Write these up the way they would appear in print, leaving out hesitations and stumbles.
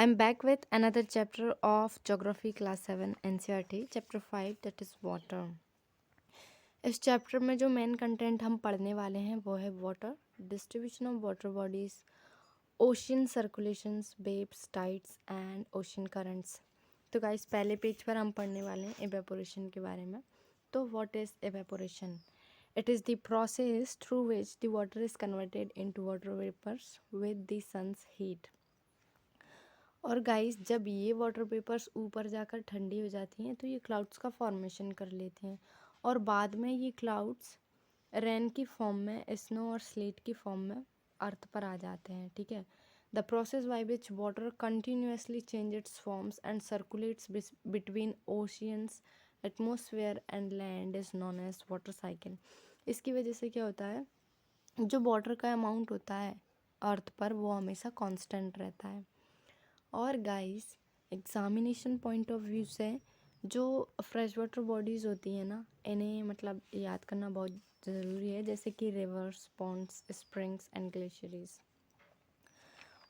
I'm back with another chapter of Geography Class 7 NCERT, Chapter 5 that is Water. इस chapter में जो main content हम पढ़ने वाले हैं वो है water, distribution of water bodies, ocean circulations, waves, tides and ocean currents. तो गाइस पहले पेज पर हम पढ़ने वाले हैं एवेपोरेशन के बारे में. तो what is evaporation? It is the process through which the water is converted into water vapors with the sun's heat. और गाइस जब ये वाटर पेपर्स ऊपर जाकर ठंडी हो जाती हैं तो ये क्लाउड्स का फॉर्मेशन कर लेते हैं और बाद में ये क्लाउड्स रेन की फॉर्म में, स्नो और स्लेट की फॉर्म में अर्थ पर आ जाते हैं. ठीक है. The process by which water continuously change its forms and circulates between oceans, atmosphere and land is known as water cycle. इसकी वजह से क्या होता है, जो वाटर का अमाउंट होता है अर्थ पर वो हमेशा कांस्टेंट रहता है. और guys examination point of view से जो फ्रेश वाटर बॉडीज़ होती हैं ना, इन्हें मतलब याद करना बहुत ज़रूरी है, जैसे कि rivers, ponds, springs and glaciers.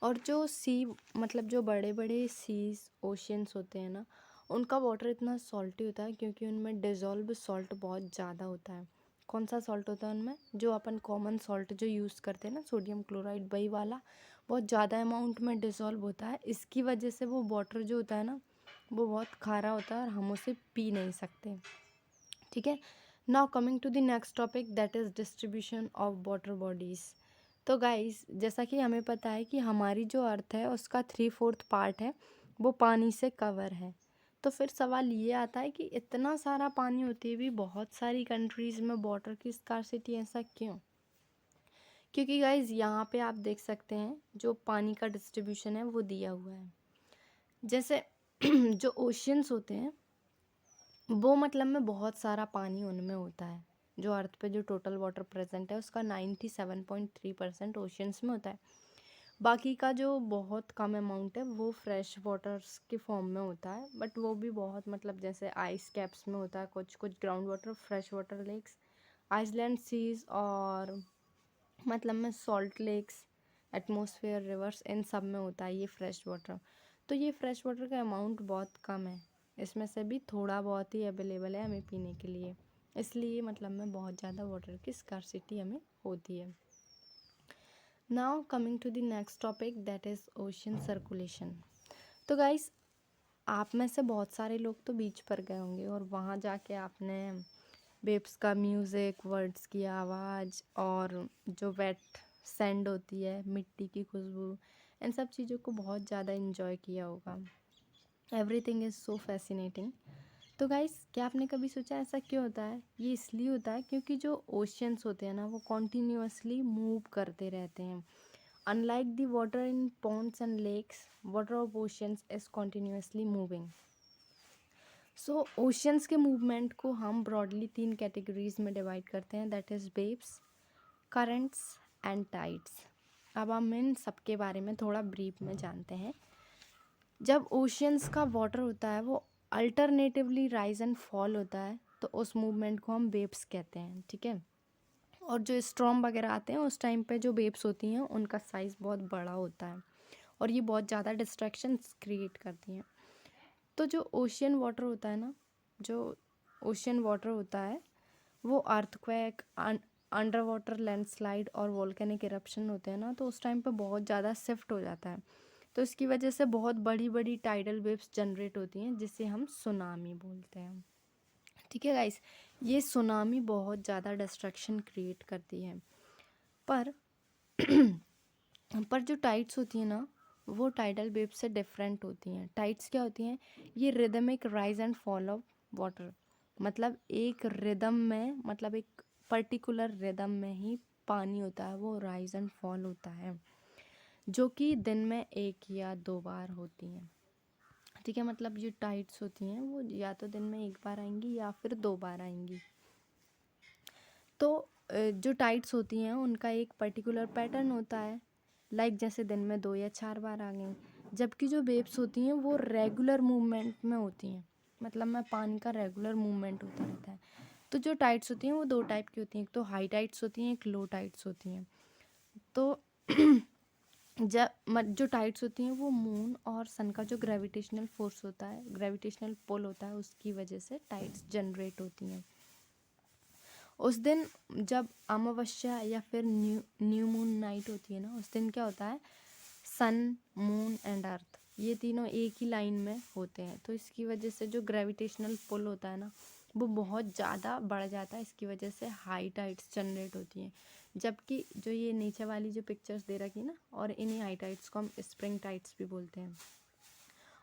और जो सी मतलब जो बड़े बड़े सीज, ओशियंस होते हैं ना, उनका वाटर इतना सॉल्टी होता है क्योंकि उनमें डिज़ोल्व सॉल्ट बहुत ज़्यादा होता है. कौन सा सॉल्ट होता है उनमें? जो अपन कॉमन सॉल्ट जो यूज़ करते हैं ना, सोडियम क्लोराइड, वही वाला बहुत ज़्यादा अमाउंट में डिज़ोल्व होता है. इसकी वजह से वो वाटर जो होता है ना, वो बहुत खारा होता है और हम उसे पी नहीं सकते. ठीक है. Now coming to the next topic that is distribution of water bodies. तो गाइस जैसा कि हमें पता है कि हमारी जो अर्थ है उसका 3/4 पार्ट है वो पानी से कवर है. तो फिर सवाल ये आता है कि इतना सारा पानी होते हुए भी बहुत सारी कंट्रीज़ में वाटर की स्कार्सिटी, ऐसा क्यों? क्योंकि गाइज यहाँ पे आप देख सकते हैं जो पानी का डिस्ट्रीब्यूशन है वो दिया हुआ है. जैसे जो ओशियंस होते हैं वो मतलब में बहुत सारा पानी उनमें होता है. जो अर्थ पे जो टोटल वाटर प्रेजेंट है उसका 97.3% ओशियंस में होता है. बाकी का जो बहुत कम अमाउंट है वो फ्रेश वाटर्स के फॉर्म में होता है, बट वो भी बहुत मतलब जैसे आइस कैप्स में होता है, कुछ कुछ ground water, fresh water lakes, Iceland seas और मतलब में सॉल्ट लेक्स, एटमॉस्फेयर, रिवर्स, इन सब में होता है ये फ्रेश वाटर. तो ये फ्रेश वाटर का अमाउंट बहुत कम है, इसमें से भी थोड़ा बहुत ही अवेलेबल है हमें पीने के लिए, इसलिए मतलब में बहुत ज़्यादा वाटर की स्कार्सिटी हमें होती है. Now coming to the next topic that is ocean circulation. तो गाइस आप में से बहुत सारे लोग तो बीच पर गए होंगे और वहाँ जाके आपने वेव्स का म्यूज़िक, वर्ड्स की आवाज़ और जो वेट सैंड होती है, मिट्टी की खुशबू, इन सब चीज़ों को बहुत ज़्यादा इन्जॉय किया होगा. Everything is so fascinating. तो गाइस क्या आपने कभी सोचा ऐसा क्यों होता है? ये इसलिए होता है क्योंकि जो ओशियंस होते हैं ना वो कॉन्टीन्यूअसली मूव करते रहते हैं. Unlike the water in ponds and lakes, water of oceans is continuously moving. So oceans के मूवमेंट को हम ब्रॉडली 3 कैटेगरीज में डिवाइड करते हैं, that is waves, currents and tides. अब हम इन सबके बारे में थोड़ा ब्रीफ में जानते हैं. जब ओशियंस का वाटर होता है वो अल्टरनेटिवली राइज एंड फॉल होता है तो उस मूवमेंट को हम वेव्स कहते हैं. ठीक है. और जो स्टॉर्म वगैरह आते हैं उस टाइम पे जो वेव्स होती हैं उनका साइज़ बहुत बड़ा होता है और ये बहुत ज़्यादा डिस्ट्रैक्शंस क्रिएट करती हैं. तो जो ओशियन वाटर होता है ना, जो ओशियन वाटर होता है वो अर्थक्वेक, अंडर वाटर लैंडस्लाइड और वोल्केनिक इरप्शन होते हैं ना, तो उस टाइम पे बहुत ज़्यादा शिफ्ट हो जाता है. तो इसकी वजह से बहुत बड़ी बड़ी टाइडल वेव्स जनरेट होती हैं जिसे हम सुनामी बोलते हैं. ठीक है गाइस, ये सुनामी बहुत ज़्यादा डिस्ट्रक्शन क्रिएट करती है. पर पर जो टाइड्स होती हैं ना वो टाइडल वेव से डिफरेंट होती हैं. टाइड्स क्या होती हैं? ये rhythmic rise and fall of water, मतलब एक रिदम में, मतलब एक पर्टिकुलर रिदम में ही पानी होता है, वो राइज एंड फॉल होता है, जो कि दिन में 1 या 2 बार होती हैं. ठीक है. मतलब जो टाइड्स होती हैं वो या तो दिन में 1 बार आएंगी या फिर 2 बार आएंगी. तो जो टाइड्स होती हैं उनका एक पर्टिकुलर पैटर्न होता है, लाइक जैसे दिन में 2 या 4 बार आ गई. जबकि जो वेव्स होती हैं वो रेगुलर मूवमेंट में होती हैं, मतलब में पानी का रेगुलर मूवमेंट होता रहता है. तो जो टाइड्स होती हैं वो 2 टाइप की होती हैं, एक तो हाई टाइड्स होती हैं, एक लो टाइड्स होती हैं. तो जो टाइड्स होती हैं वो मून और सन का जो ग्रेविटेशनल फोर्स होता है, ग्रेविटेशनल पुल होता है, उसकी वजह से टाइड्स जनरेट होती हैं। उस दिन जब अमावस्या या फिर न्यू मून नाइट होती है ना, उस दिन क्या होता है, सन, मून एंड अर्थ ये तीनों एक ही लाइन में होते हैं, तो इसकी वजह से जो ग्रेविटेशनल पुल होता है ना वो बहुत ज़्यादा बढ़ जाता है। इसकी वजह से हाई टाइड्स जनरेट होती हैं। जबकि जो ये नीचे वाली जो पिक्चर्स दे रखी ना, और इन्हीं हाई टाइड्स को हम स्प्रिंग टाइड्स भी बोलते हैं।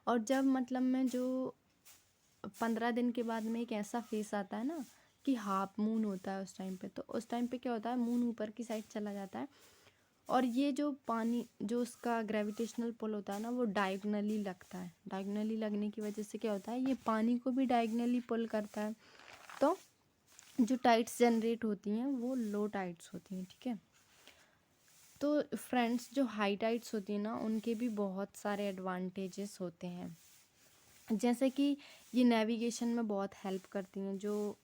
और जब मतलब में जो 15 दिन के बाद में एक ऐसा फेस आता है ना कि हाफ मून होता है उस टाइम पे, तो उस टाइम पे क्या होता है, मून ऊपर की साइड चला जाता है और ये जो पानी जो उसका ग्रेविटेशनल पुल होता है ना वो डायगोनली लगता है। डायगोनली लगने की वजह से क्या होता है, ये पानी को भी डायगोनली पुल करता है, तो जो टाइड्स जनरेट होती हैं वो लो टाइड्स होती हैं। ठीक है, तो फ्रेंड्स जो हाई टाइड्स होती हैं ना उनके भी बहुत सारे एडवांटेजेस होते हैं, जैसे कि ये नेविगेशन में बहुत हेल्प करती हैं। जो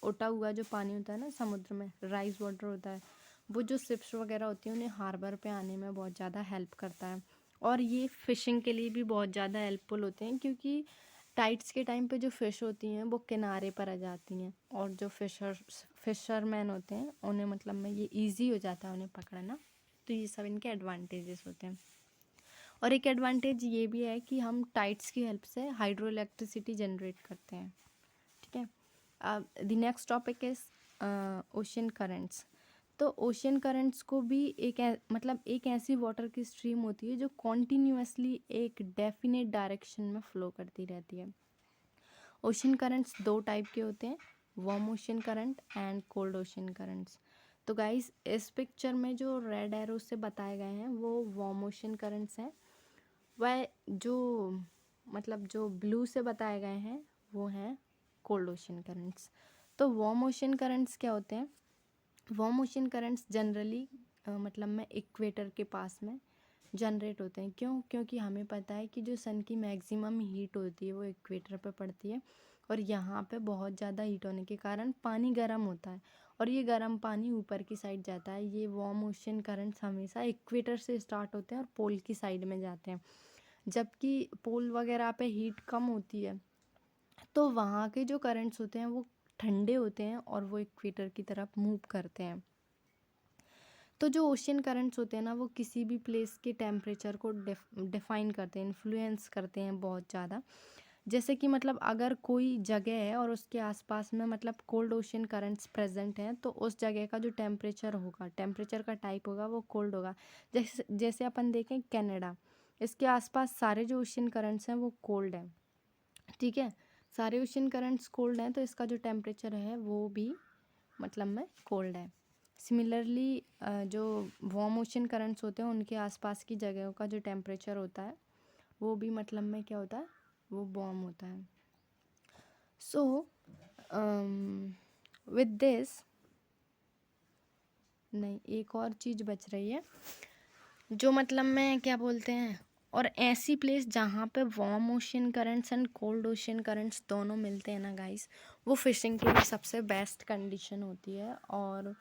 उठा हुआ जो पानी होता है ना समुद्र में, राइस वाटर होता है, वो जो शिप्स वगैरह होती हैं उन्हें हार्बर पे आने में बहुत ज़्यादा हेल्प करता है। और ये फ़िशिंग के लिए भी बहुत ज़्यादा हेल्पफुल होते हैं, क्योंकि टाइड्स के टाइम पे जो फ़िश होती हैं वो किनारे पर आ जाती हैं, और जो फिशरमैन होते हैं उन्हें मतलब में ये ईजी हो जाता है उन्हें पकड़ना। तो ये सब इनके एडवांटेजेस होते हैं। और एक एडवांटेज ये भी है कि हम टाइड्स की हेल्प से हाइड्रो इलेक्ट्रिसिटी जनरेट करते हैं। ठीक है, the next topic is ocean currents. तो ओशन करंट्स को भी मतलब एक ऐसी वाटर की स्ट्रीम होती है जो कॉन्टीन्यूअसली एक डेफिनेट डायरेक्शन में फ्लो करती रहती है। ओशन करंट्स दो टाइप के होते हैं, warm ocean current and cold ocean currents. तो गाइस इस पिक्चर में जो रेड एरो से बताए गए हैं वो वार्म ओशन करंट्स हैं, वह जो मतलब जो ब्लू से बताए गए हैं वो हैं कोल्ड ओशन करंट्स। तो वार्म ओशन करंट्स क्या होते हैं, वार्म ओशन करंट्स जनरली मतलब में इक्वेटर के पास में जनरेट होते हैं। क्यों? क्योंकि हमें पता है कि जो सन की मैक्सिमम हीट होती है वो इक्वेटर पे पड़ती है, और यहाँ पे बहुत ज़्यादा हीट होने के कारण पानी गर्म होता है, और ये गर्म पानी ऊपर की साइड जाता है। ये वार्म ओशन करंट्स हमेशा इक्वेटर से स्टार्ट होते हैं और पोल की साइड में जाते हैं, जबकि पोल वगैरह पे हीट कम होती है, तो वहाँ के जो करंट्स होते हैं वो ठंडे होते हैं और वो इक्वेटर की तरफ मूव करते हैं। तो जो ओशियन करंट्स होते हैं ना वो किसी भी प्लेस के टेम्परेचर को डिफाइन करते हैं, इन्फ्लुएंस करते हैं बहुत ज़्यादा। जैसे कि मतलब अगर कोई जगह है और उसके आसपास में मतलब कोल्ड ओशियन करंट्स प्रेजेंट हैं, तो उस जगह का जो टेम्परेचर होगा, टेम्परेचर का टाइप होगा वो कोल्ड होगा। जैसे अपन देखें कनाडा, इसके आसपास सारे जो ओशियन करंट्स हैं वो कोल्ड हैं। ठीक है, सारे ओशियन करंट्स कोल्ड हैं, तो इसका जो टेम्परेचर है वो भी मतलब में कोल्ड है। सिमिलरली जो वार्म ओशन करंट्स होते हैं उनके आसपास की जगहों का जो टेम्परेचर होता है वो भी मतलब में क्या होता है, वो वार्म होता है। सो विद दिस, नहीं एक और चीज़ बच रही है जो मतलब में क्या बोलते हैं, और ऐसी प्लेस जहाँ पे warm ocean currents and cold ocean currents दोनों मिलते हैं ना गाइस, वो फिशिंग के लिए सबसे बेस्ट कंडीशन होती है, और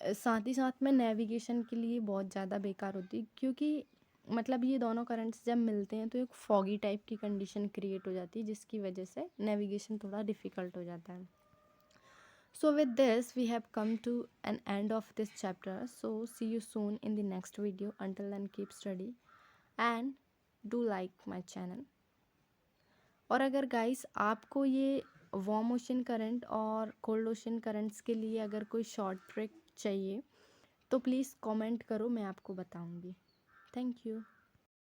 साथ ही साथ में नेविगेशन के लिए बहुत ज़्यादा बेकार होती है, क्योंकि मतलब ये दोनों करंट्स जब मिलते हैं तो एक फॉगी टाइप की कंडीशन क्रिएट हो जाती है, जिसकी वजह से नेविगेशन थोड़ा डिफ़िकल्ट हो जाता है। So with this we have come to an end of this chapter. So see you soon in the next video. Until then keep study and do like my channel. और अगर guys आपको ये warm ocean current और cold ocean currents के लिए अगर कोई short trick चाहिए तो प्लीज़ कमेंट करो, मैं आपको बताऊंगी। Thank you.